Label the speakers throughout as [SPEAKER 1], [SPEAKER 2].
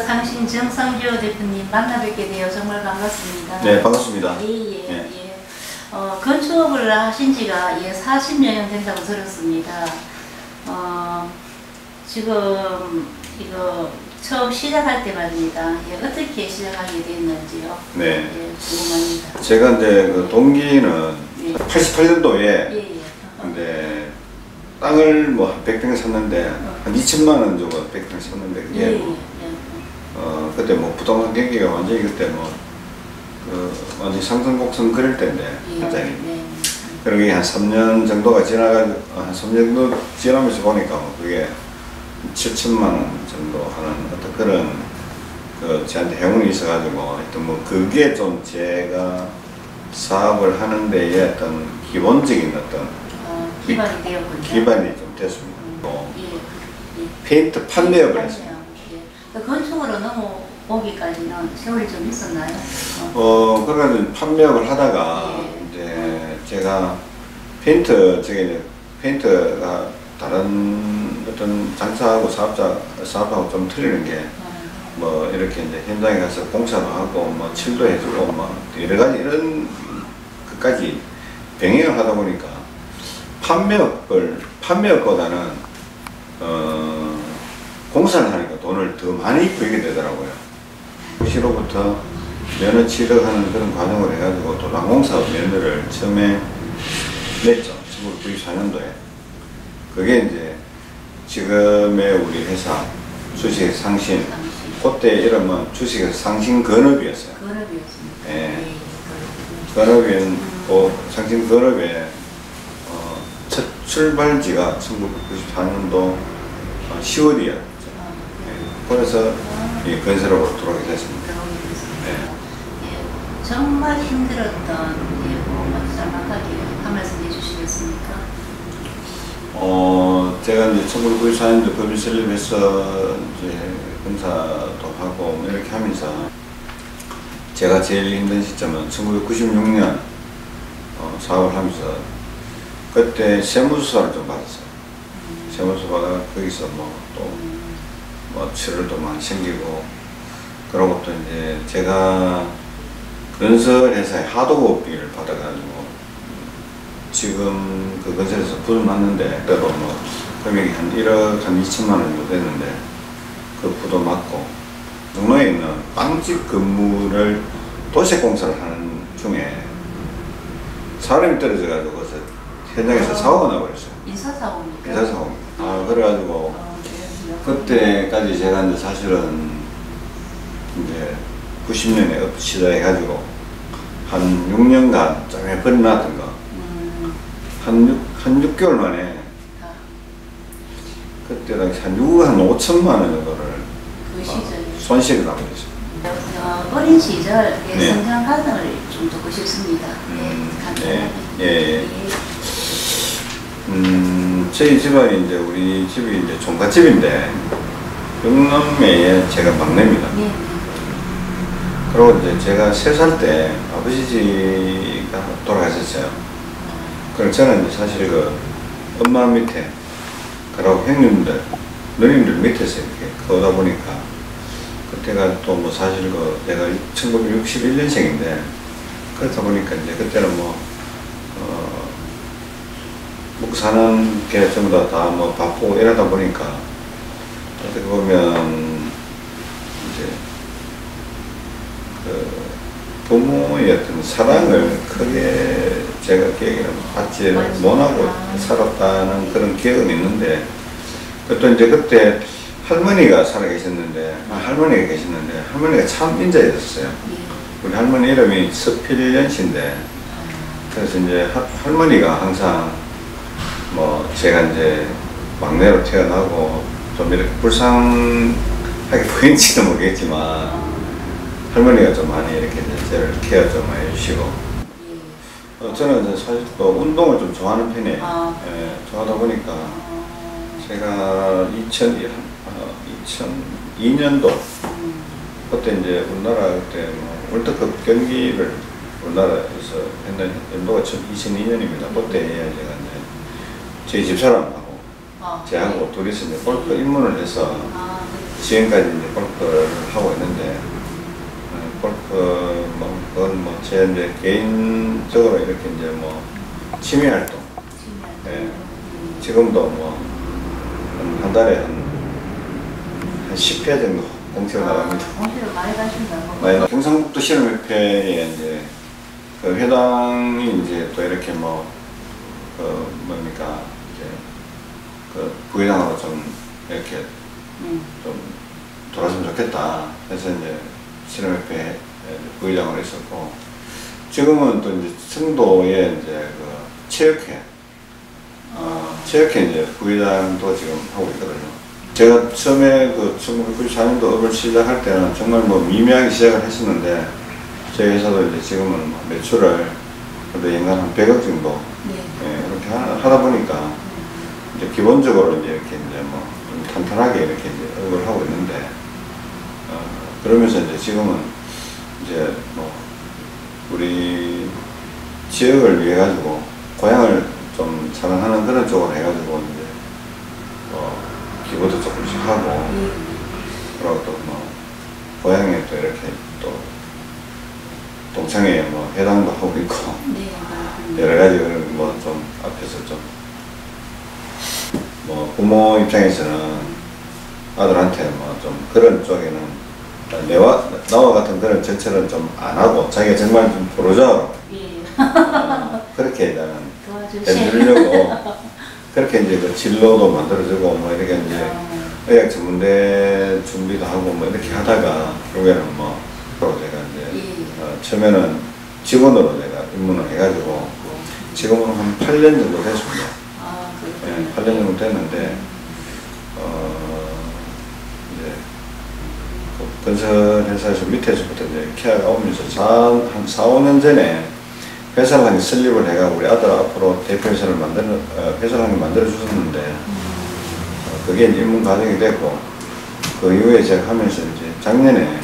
[SPEAKER 1] 상신 정상조 대표님 만나 뵙게 되어 정말 반갑습니다.
[SPEAKER 2] 네, 반갑습니다.
[SPEAKER 1] 예.
[SPEAKER 2] 네.
[SPEAKER 1] 건축업을 하신 지가 40년 된다고 들었습니다. 지금 이거 처음 시작할 때 말입니다. 어떻게 시작하게 됐는지요?
[SPEAKER 2] 네.
[SPEAKER 1] 궁금합니다.
[SPEAKER 2] 제가 이제 그 동기는 88년도에 근데 땅을 뭐 한 100평 샀는데 한 2천만 원 주고 100평 샀는데 그게 그때 뭐 부동산 경기가 완전히 그때 완전히 상승 곡선 그럴 때인데 갑자기 그러게 한 3년 정도가 지나가지고 한 3년 정도 지나면서 보니까 뭐 그게 7천만 원 정도 하는 어떤 그런 저한테 행운이 있어가지고 하여튼 뭐 그게 좀 제가 사업을 하는 데에 어떤 기본적인 어떤
[SPEAKER 1] 기반이 되었군요.
[SPEAKER 2] 기반이 좀 됐습니다. 페인트 판매업을 했습니다.
[SPEAKER 1] 건축으로 넘어오기까지는 세월이 좀 있었나요?
[SPEAKER 2] 그러니까 판매업을 하다가 이제 제가 페인트가 다른 어떤 장사하고 사업하고 좀 틀리는 게 뭐 이렇게 이제 현장에 가서 공사도 하고 뭐 칠도 해주고 뭐 여러 가지 이런 것까지 병행을 하다 보니까 판매업보다는 공사를 하니까 돈을 더 많이 벌게 되더라고요. 시로부터 면허 취득하는 그런 과정을 해가지고 또 난공사업 면허를 처음에 냈죠. 1994년도에. 그게 이제 지금의 우리 회사 주식회사 상신, 그때 이름은 주식회사 상신 건업이었어요.
[SPEAKER 1] 건업이었습니다.
[SPEAKER 2] 예. 건업인 상신 건업의 첫 출발지가 1994년도 10월이었죠. 그래서 이 건설업으로 들어오게 됐습니다.
[SPEAKER 1] 정말 힘들었던 짤막하게 한 말씀 해주시겠습니까?
[SPEAKER 2] 제가 이제 1994년도 법인 설립해서 이제 검사도 하고 이렇게 하면서 제가 제일 힘든 시점은 1996년 사업을 하면서 그때 세무조사를 좀 받았어요. 세무조사 받아 거기서 뭐 출혈도 많이 생기고 그러고 또 이제 제가 건설회사의 하도급비를 받아가지고 지금 그 건설에서 부를 맞는데 그래도 뭐 금액이 한 1억 한 2천만 원 정도 됐는데 그 부도 맞고 농로에 있는 빵집 건물을 도시공사를 하는 중에 사람이 떨어져가지고 그래서 현장에서 사고가 나버렸어요.
[SPEAKER 1] 인사사고입니까?
[SPEAKER 2] 인사사고입니다. 그래가지고 그때까지 제가 이제 사실은 이제 90년에 업 시작해가지고 한 6년간 좀 버려놨던 거 한 6개월 만에 그때 당시 한 5천만 원 정도를 손실을 나버렸어요.
[SPEAKER 1] 어린 시절 성장 과정을 좀 듣고 싶습니다.
[SPEAKER 2] 저희 집안이 이제 우리 집이 이제 종갓집인데 영남매에 제가 막내입니다. 그리고 이제 제가 3살 때 아버지가 돌아가셨어요. 그럼 저는 이제 사실 엄마 밑에 그리고 형님들, 누님들 밑에서 이렇게 크다 보니까 그때가 또 뭐 사실 내가 1961년생인데 그렇다 보니까 이제 그때는 먹고 사는 게 전부 다 뭐 바쁘고 이러다 보니까 어떻게 보면 이제 부모의 어떤 사랑을 크게 제가 기억에는 받지 못하고 살았다는 그런 기억은 있는데 또 이제 그때 할머니가 할머니가 참 인자였어요. 우리 할머니 이름이 서필연 씨인데 그래서 이제 할머니가 항상 뭐 제가 이제 막내로 태어나고 좀 이렇게 불쌍하게 보인지는 모르겠지만 할머니가 좀 많이 이렇게 저를 케어 좀 해주시고 저는 이제 사실 또 운동을 좀 좋아하는 편이에요. 좋아하다 보니까 제가 2002년도 그때 이제 우리나라 그때 월드컵 경기를 우리나라에서 했는 연도가 2002년입니다. 그때에 제가 이제 저희 집사람하고 저하고 둘이서 이제 골프 입문을 해서 지금까지 이제 골프를 하고 제 이제 개인적으로 이렇게 이제 뭐 취미 활동, 예, 지금도 뭐 한 달에 한 10회 정도 공채로 나갑니다.
[SPEAKER 1] 공채로 많이 가신다고?
[SPEAKER 2] 많이 경상북도 실험협회에 이제 그 회장이 이제 또 이렇게 뭐 뭡니까 이제 그 부회장으로 좀 이렇게 좀 돌아서면 좋겠다 해서 이제 실험협회 부회장으로 있었고, 지금은 또 이제 청도에 이제 그 체육회 체육회 이제 부회장도 지금 하고 있거든요. 제가 처음에 그 1994년도 업을 시작할 때는 정말 뭐 미미하게 시작을 했었는데, 저희 회사도 이제 지금은 뭐 매출을 그래도 연간 한 100억 정도 예, 이렇게 하다 보니까 이제 기본적으로 이제 이렇게 이제 뭐 좀 탄탄하게 이렇게 이제 업을 하고 있는데, 그러면서 이제 지금은 이제 뭐 우리 지역을 위해 가지고 고향을 좀 자랑하는 그런 쪽으로 해가지고 이제 기부도 조금씩 하고, 그리고 또 뭐 고향에 또 이렇게 또 동창회 뭐 회당도 하고 있고, 여러 가지 뭐 좀 앞에서 좀 뭐 부모 입장에서는 아들한테 뭐 좀 그런 쪽에는 나와 같은 그런 정책은 좀 안 하고 자기가 정말 좀 프로자로 그렇게 나는 해주려고 그렇게 이제 그 진로도 만들어주고 뭐 이렇게 이제 의학 전문대 준비도 하고 뭐 이렇게 하다가 결국에는 뭐 또 제가 이제 처음에는 직원으로 제가 입문을 해가지고 지금은 한 8년 정도 됐습니다. 네, 8년 정도 됐는데 이제 그 건설회사에서 밑에서부터 이제 케어가 오면서 한 4, 5년 전에 회사를 한 개 설립을 해가 우리 아들 앞으로 대표 회사를 회사를 한 개 만들어 주셨는데, 그게 이제 입문 과정이 됐고, 그 이후에 제가 하면서 이제 작년에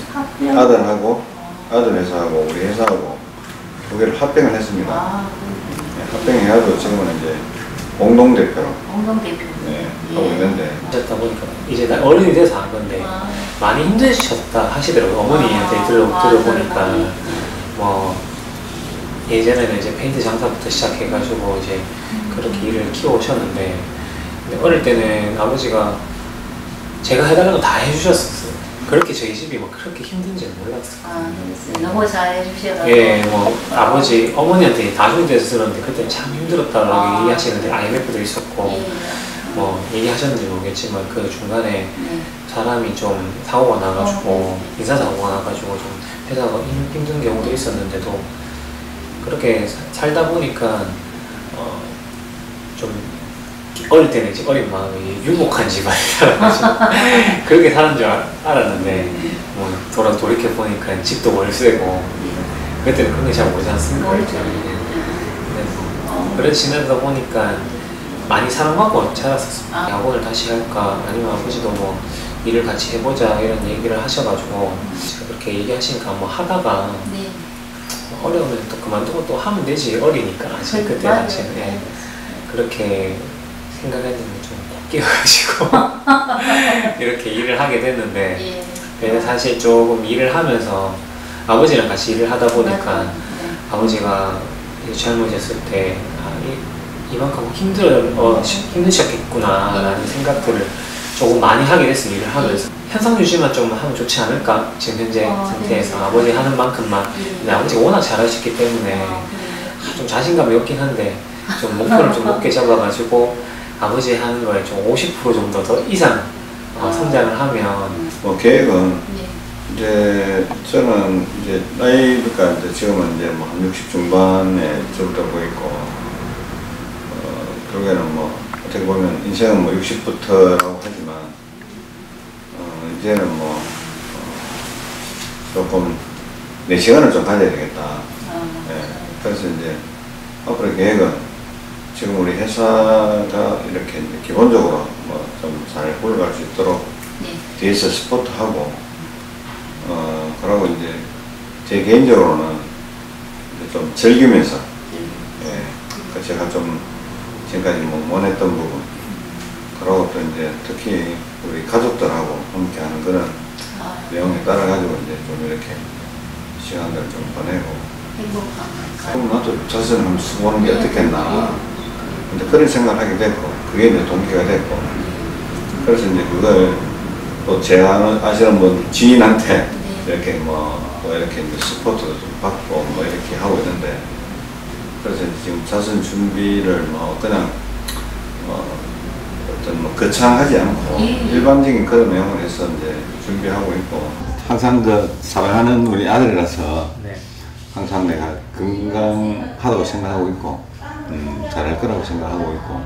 [SPEAKER 2] 아들하고 아들 회사하고 우리 회사하고 두 개를 합병을 했습니다. 네, 합병해가지고 지금은 이제 공동대표로 네, 하고 있는데,
[SPEAKER 3] 하셨다 보니까 이제 어른이 돼서 한 건데 많이 힘드셨다 하시더라고요. 어머니한테 들어보니까 뭐 예전에는 이제 페인트 장사부터 시작해가지고 이제 그렇게 일을 키워오셨는데, 근데 어릴 때는 아버지가 제가 해달라는 거 다 해주셨었어요. 그렇게 저희 집이 뭐 그렇게 힘든지는 몰랐어요.
[SPEAKER 1] 너무 잘해주셔가지고.
[SPEAKER 3] 예, 뭐 어머니한테 나중에서 들었는데 그때 참 힘들었다고 얘기하시는데 IMF도 있었고 뭐 얘기하셨는지 모르겠지만 그 중간에 사람이 좀 사고가 나가지고 인사사고가 나가지고 좀 회사가 힘든 경우도 있었는데도 그렇게 살다 보니까 좀 어릴 때는 이제 어린 마음이 유복한 집안이라서 그렇게 사는 줄 알았는데 뭐 돌이켜 보니까 집도 월세고 그때는 그런 게 잘 모르지 않습니까? 그래서 지내다 보니까 많이 사랑받고 자랐었어요. 야구를 다시 할까 아니면 아버지도 뭐 일을 같이 해보자 이런 얘기를 하셔가지고 그렇게 얘기하시니까 뭐 하다가 어려우면 또 그만두고 또 하면 되지, 어리니까 아직 그때 당시에는 그렇게 생각했는데 좀 꺾여가지고 이렇게 일을 하게 됐는데, 그래서 사실 조금 일을 하면서 아버지랑 같이 일을 하다 보니까 아버지가 젊으셨을 때 이만큼 힘드셨겠구나 라는 생각들을 조금 많이 하게 됐어요. 일을 하면서 현상 유지만 좀 하면 좋지 않을까, 지금 현재 상태에서 아버지 하는 만큼만. 근데 아버지가 워낙 잘하셨기 때문에 좀 자신감이 없긴 한데 좀 목표를 좀 높게 잡아가지고 아버지 하는 거에 좀 50% 정도 더 이상 성장을 하면
[SPEAKER 2] 뭐 계획은 이제 저는 이제 나이가 이제 지금은 이제 뭐 한 60 중반에 접어들고 있고, 결국에는 뭐 어떻게 보면 인생은 뭐 60부터라고 하지만 이제는 뭐 조금 내 시간을 좀 가져야 되겠다. 네, 그래서 이제 앞으로 계획은 지금 우리 회사가 이렇게 이제 기본적으로 뭐 좀 잘 굴러갈 수 있도록 뒤에서 스포트하고, 그러고 이제 제 개인적으로는 이제 좀 즐기면서, 예, 제가 좀 지금까지 뭐 원했던 부분, 그러고 또 이제 특히 우리 가족들하고 함께하는 그런 내용에 따라 가지고 이제 좀 이렇게 시간을 좀 보내고
[SPEAKER 1] 행복한가.
[SPEAKER 2] 그럼 나도 자선을 한번 수고하는 게 어떻겠나. 근데 그런 생각을 하게 됐고, 그게 내 동기가 됐고, 그래서 이제 그걸 또 제 아시는 분 지인한테 이렇게 또 이렇게 이제 스포트도 좀 받고 뭐 이렇게 하고 있는데, 그래서 이제 지금 자선 준비를 그냥 어떤 거창하지 않고 일반적인 그런 내용을 해서 이제 준비하고 있고, 항상 사랑하는 우리 아들이라서
[SPEAKER 3] 네.
[SPEAKER 2] 항상 내가 건강하다고 생각하고 있고, 잘할 거라고 생각하고 있고,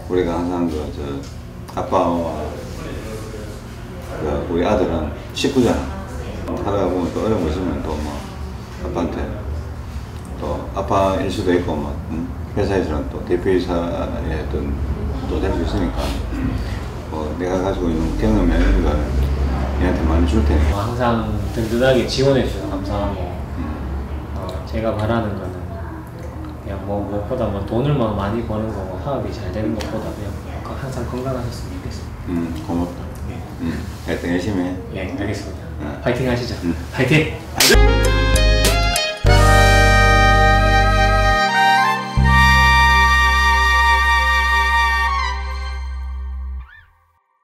[SPEAKER 2] 우리가 항상 아빠와 우리 아들은 식구잖아. 하다가 보면 또 어려운 거 있으면 또 아빠한테 또 아빠일 수도 있고 회사에서는 또 대표이사의 또 될 수 있으니까 내가 가지고 있는 경험이나 이런 걸 얘한테 많이 줄 테니까.
[SPEAKER 3] 항상 든든하게 지원해 주셔서 감사하고 제가 바라는 거는 그냥 무엇보다 돈을 많이 버는 거 사업이 잘 되는 것보다 그냥 항상 건강하셨으면 좋겠습니다.
[SPEAKER 2] 고맙다. 하여튼 열심히 해.
[SPEAKER 3] 예, 알겠습니다. 파이팅 하시죠. 파이팅!